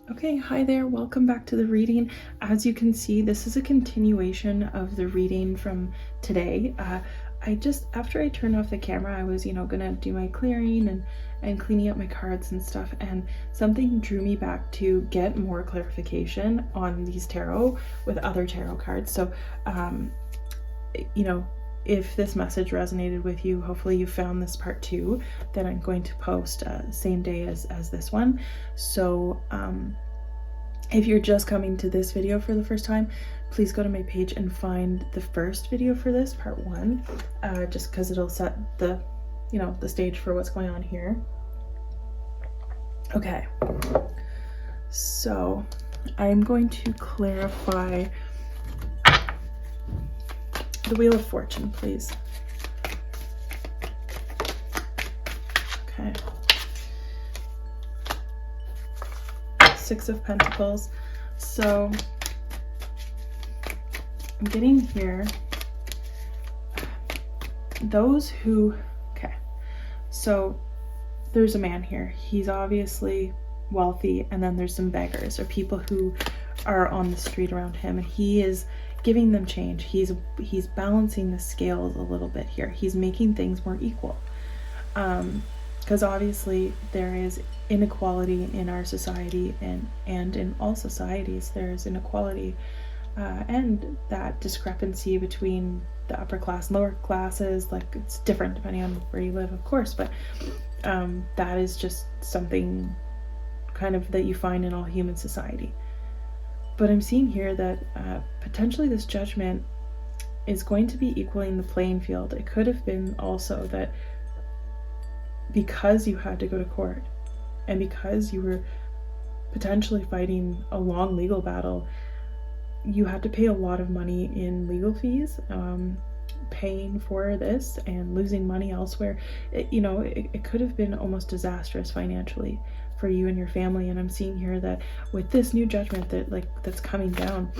Okay, hi there, welcome back to the reading. As you can see, this is a continuation of the reading from today. After I turned off the camera, I was, gonna do my clearing and cleaning up my cards and stuff, and something drew me back to get more clarification on these tarot with other tarot cards. So, if this message resonated with you, hopefully you found this part 2 that I'm going to post same day as this one. So if you're just coming to this video for the first time, please go to my page and find the first video for this, part 1, just because it'll set the stage for what's going on here. Okay, so I'm going to clarify the Wheel of Fortune, please. Okay. 6 of Pentacles. So I'm getting here those who, okay, so there's a man here. He's obviously wealthy, and then there's some beggars or people who are on the street around him, and he is giving them change. He's balancing the scales a little bit here. He's making things more equal, because obviously there is inequality in our society, and in all societies there's inequality, and that discrepancy between the upper class and lower classes, like, it's different depending on where you live, of course, but that is just something kind of that you find in all human society. But I'm seeing here that potentially this judgment is going to be equaling the playing field. It could have been also that because you had to go to court and because you were potentially fighting a long legal battle, you had to pay a lot of money in legal fees, paying for this and losing money elsewhere. It could have been almost disastrous financially for you and your family. And I'm seeing here that with this new judgment that's coming down,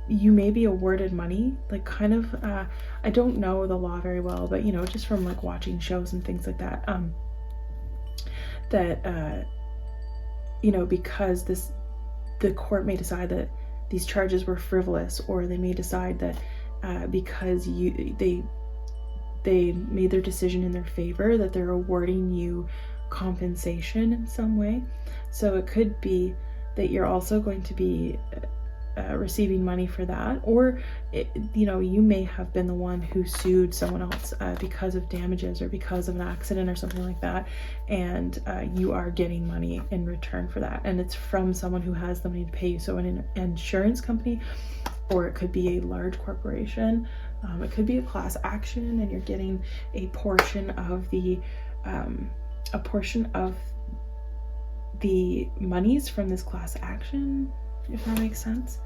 you may be awarded money, I don't know the law very well, but just from watching shows and things like that, because the court may decide that these charges were frivolous, or they may decide that because they made their decision in their favor, that they're awarding you compensation in some way. So it could be that you're also going to be receiving money for that, or you may have been the one who sued someone else because of damages or because of an accident or something like that, and you are getting money in return for that, and it's from someone who has the money to pay you. So an insurance company, or it could be a large corporation, it could be a class action, and you're getting a portion of the monies from this class action, if that makes sense.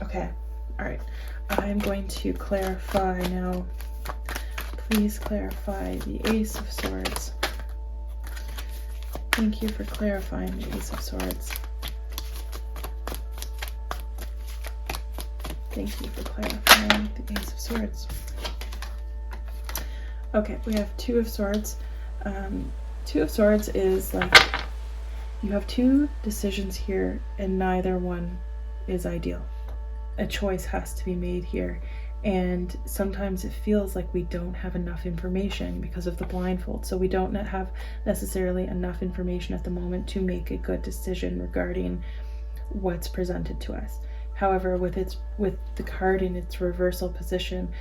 Okay, all right, I'm going to clarify now. Please clarify the Ace of Swords. Thank you for clarifying the Ace of Swords. Thank you for clarifying the Ace of Swords. Okay, we have 2 of Swords. 2 of Swords is you have 2 decisions here, and neither one is ideal. A choice has to be made here, and sometimes it feels like we don't have enough information because of the blindfold. So we don't have necessarily enough information at the moment to make a good decision regarding what's presented to us. However, with the card in its reversal position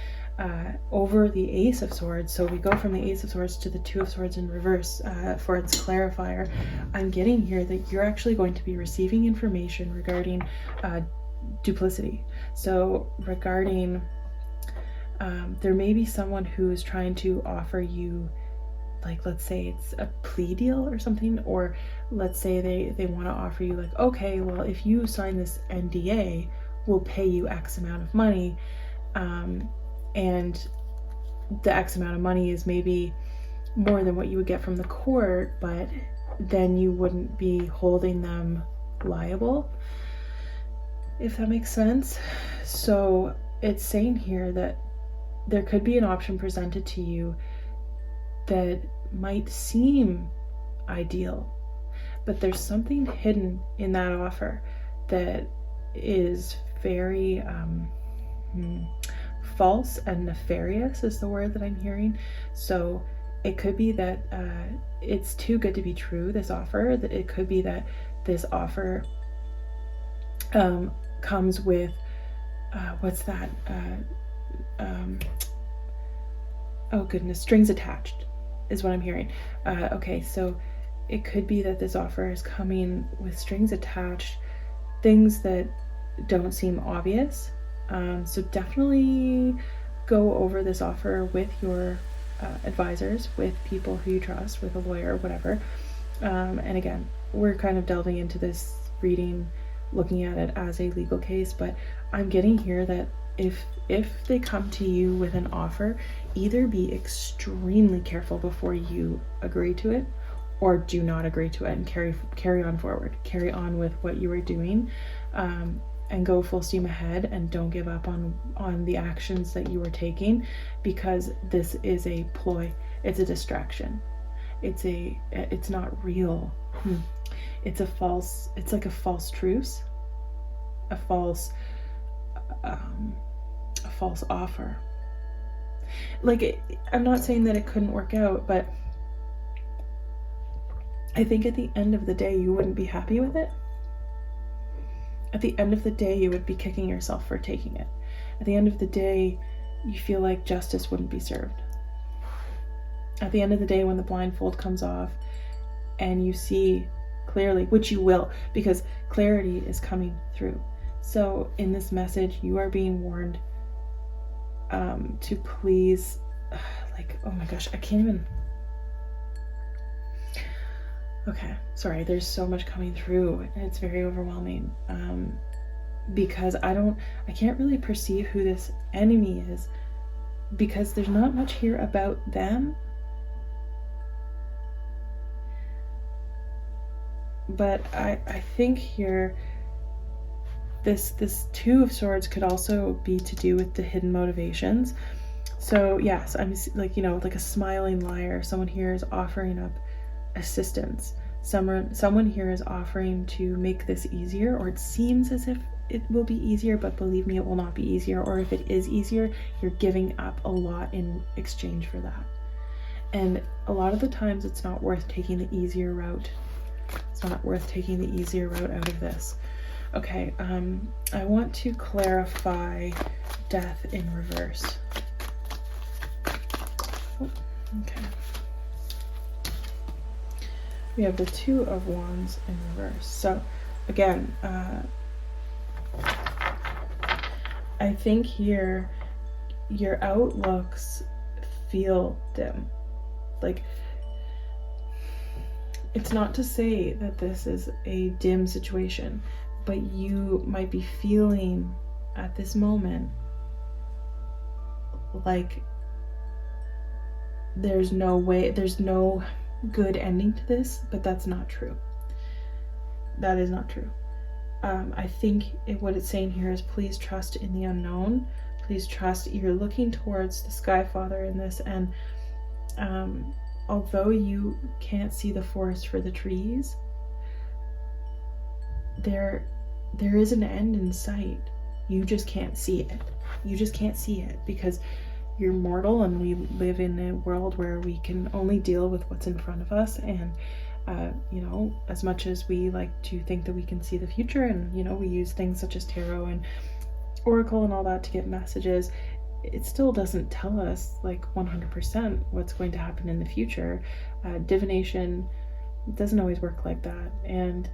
over the Ace of Swords, so we go from the Ace of Swords to the 2 of Swords in reverse for its clarifier, I'm getting here that you're actually going to be receiving information regarding duplicity. So regarding there may be someone who is trying to offer you, let's say it's a plea deal or something, or let's say they want to offer you okay, well, if you sign this NDA, we'll pay you X amount of money, and the X amount of money is maybe more than what you would get from the court, but then you wouldn't be holding them liable, if that makes sense. So it's saying here that there could be an option presented to you that might seem ideal, but there's something hidden in that offer that is very false and nefarious is the word that I'm hearing. So it could be that it's too good to be true, this offer. That it could be that this offer comes with what's that? Oh goodness, strings attached is what I'm hearing. Okay, so it could be that this offer is coming with strings attached, things that don't seem obvious. So definitely go over this offer with your advisors, with people who you trust, with a lawyer, whatever. And again, we're kind of delving into this reading, looking at it as a legal case, but I'm getting here that if they come to you with an offer, either be extremely careful before you agree to it, or do not agree to it and carry on forward, carry on with what you are doing, and go full steam ahead, and don't give up on the actions that you are taking, because this is a ploy. It's a distraction. It's not real. It's like a false truce, a false offer. Like, I'm not saying that it couldn't work out, but I think at the end of the day, you wouldn't be happy with it. At the end of the day, you would be kicking yourself for taking it. At the end of the day, you feel like justice wouldn't be served. At the end of the day, when the blindfold comes off and you see clearly, which you will, because clarity is coming through. So in this message, you are being warned to please, like, oh my gosh, I can't even. Okay, sorry, there's so much coming through and it's very overwhelming, because I can't really perceive who this enemy is, because there's not much here about them. But I think here this Two of Swords could also be to do with the hidden motivations. So yes, I'm like, like a smiling liar. Someone here is offering up assistance. Someone here is offering to make this easier, or it seems as if it will be easier, but believe me, it will not be easier. Or if it is easier, you're giving up a lot in exchange for that. And a lot of the times it's not worth taking the easier route. It's not worth taking the easier route out of this. Okay, I want to clarify death in reverse. Oh, okay. We have the Two of Wands in reverse. So again, I think here your outlooks feel dim. Like, it's not to say that this is a dim situation, but you might be feeling at this moment like there's no good ending to this, but that's not true. That is not true. I think what it's saying here is, please trust in the unknown. Please trust. You're looking towards the Sky Father in this, and although you can't see the forest for the trees, there is an end in sight. You just can't see it. You just can't see it because you're mortal, and we live in a world where we can only deal with what's in front of us. And as much as we like to think that we can see the future, and we use things such as tarot and oracle and all that to get messages, it still doesn't tell us like 100% what's going to happen in the future. Divination doesn't always work like that, and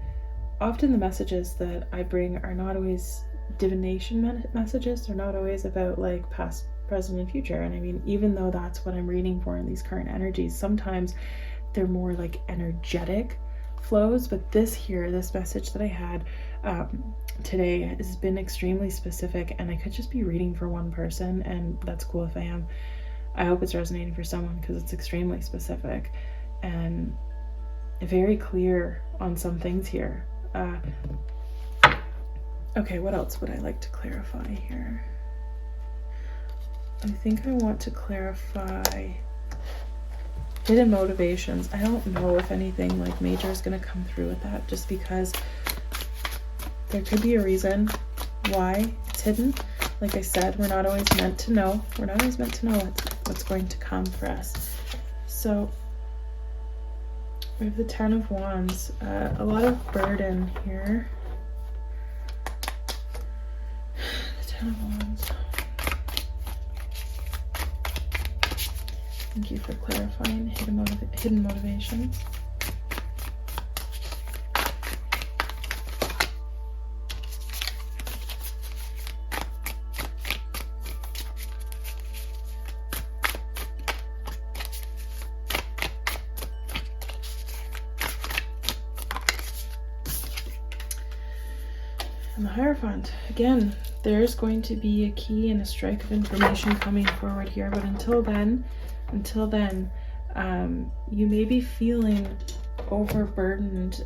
often the messages that I bring are not always divination messages. They're not always about like past, present, and future. And I mean, even though that's what I'm reading for in these current energies, sometimes they're more like energetic flows. But this message that I had today has been extremely specific, and I could just be reading for one person, and that's cool if I am. I hope it's resonating for someone because it's extremely specific and very clear on some things here. Okay, what else would I like to clarify here? I think I want to clarify hidden motivations. I don't know if anything like major is going to come through with that, just because there could be a reason why it's hidden. Like I said, we're not always meant to know. We're not always meant to know what's going to come for us. So we have the 10 of Wands, a lot of burden here. The 10 of Wands. Thank you for clarifying hidden motivations. And the Hierophant, again, there's going to be a key and a strike of information coming forward here, but until then, you may be feeling overburdened.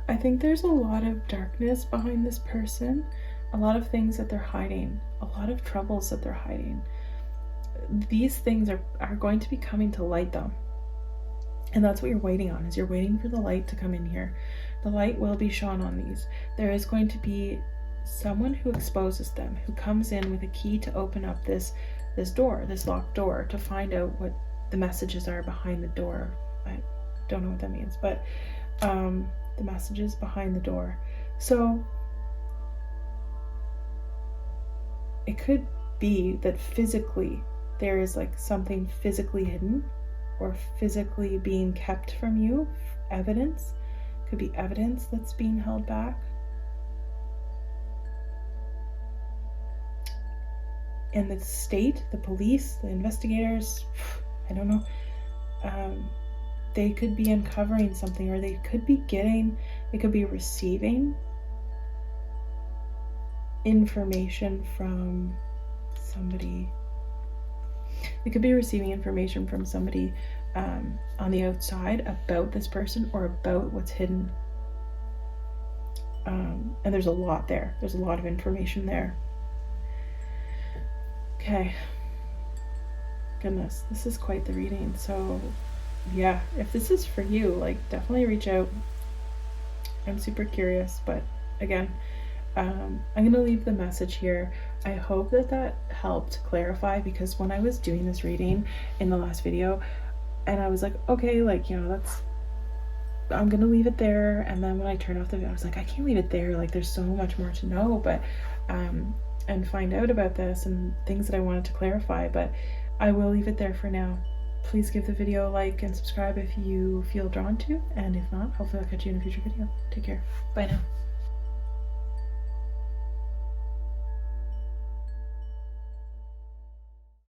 I think there's a lot of darkness behind this person, a lot of things that they're hiding, a lot of troubles that they're hiding. These things are going to be coming to light though. And that's what you're waiting on, is you're waiting for the light to come in here. The light will be shone on these. There is going to be someone who exposes them, who comes in with a key to open up this door, this locked door, to find out what the messages are behind the door. I don't know what that means, but the messages behind the door. So it could be that physically there is like something physically hidden or physically being kept from you. Evidence. Could be evidence that's being held back. And the state, the police, the investigators, I don't know, they could be uncovering something, or they could be receiving information from somebody. They could be receiving information from somebody on the outside about this person or about what's hidden. And there's a lot there. There's a lot of information there. Okay. Goodness, this is quite the reading. So yeah, if this is for you, like, definitely reach out. I'm super curious, but again, I'm going to leave the message here. I hope that helped clarify, because when I was doing this reading in the last video, and I was like, okay, like, you know, I'm going to leave it there. And then when I turned off the video, I was like, I can't leave it there. Like, there's so much more to know, but, and find out about this and things that I wanted to clarify, but I will leave it there for now. Please give the video a like and subscribe if you feel drawn to, and if not, hopefully I'll catch you in a future video. Take care. Bye now.